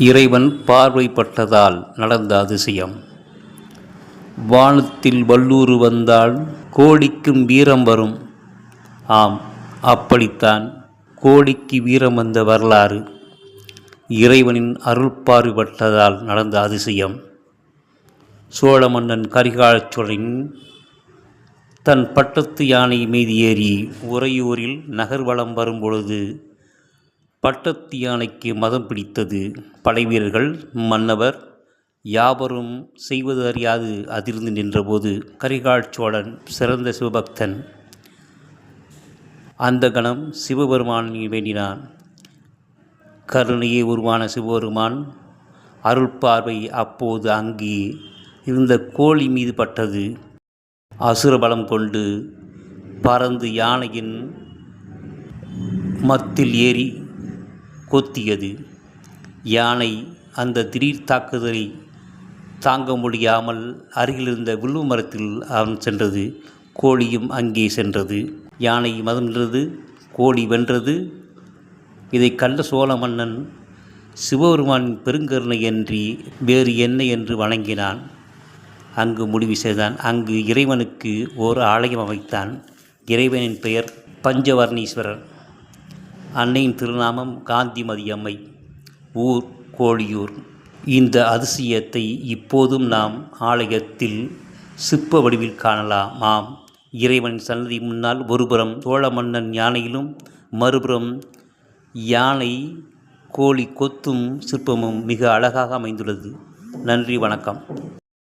இறைவன் பார்வைப்பட்டதால் நடந்த அதிசயம். வானத்தில் வல்லூறு வந்தால் கோழிக்கும் வீரம் வரும். ஆம், அப்படித்தான் கோழிக்கு வீரம் வந்த வரலாறு இறைவனின் அருள் பார்வைப்பட்டதால் நடந்த அதிசயம். சோழ மன்னன் கரிகால சோழன் தன் பட்டத்து யானை மீது ஏறி உறையூரில் நகர்வலம் வரும்பொழுது பட்டத்து யானைக்கு மதம் பிடித்தது. படைவீரர்கள், மன்னவர் யாவரும் செய்வது அறியாது அதிர்ந்து நின்றபோது கரிகால சோழன் சிறந்த சிவபக்தன். அந்த கணம் சிவபெருமானை வேண்டினான். கருணையே உருவான சிவபெருமான் அருள் பார்வை அப்போது அங்கே இருந்த கோழி மீது பட்டது. அசுரபலம் கொண்டு பறந்து யானையின் மத்தில் ஏறி கொத்தியது. யானை அந்த திடீர் தாக்குதலை தாங்க முடியாமல் அருகிலிருந்த வில்வ மரத்தில் அவன் சென்றது. கோழியும் அங்கே சென்றது. யானை மதம் நின்றது, கோழி வென்றது. இதை கண்ட சோழ மன்னன் சிவபெருமானின் பெருங்கருணையன்றி வேறு என்ன என்று வணங்கினான். அங்கு முடிவு செய்தான். அங்கு இறைவனுக்கு ஒரு ஆலயம் அமைத்தான். இறைவனின் பெயர் பஞ்சவர்ணீஸ்வரர். அன்னையின் திருநாமம் காந்திமதி அம்மை. ஊர் கோழியூர். இந்த அதிசயத்தை இப்போதும் நாம் ஆலயத்தில் சிற்ப வடிவில் காணலாம். ஆம், இறைவனின் சன்னதி முன்னால் ஒருபுறம் சோழ மன்னன் யானையிலும் மறுபுறம் யானை கோழி கொத்தும் சிற்பமும் மிக அழகாக அமைந்துள்ளது. நன்றி, வணக்கம்.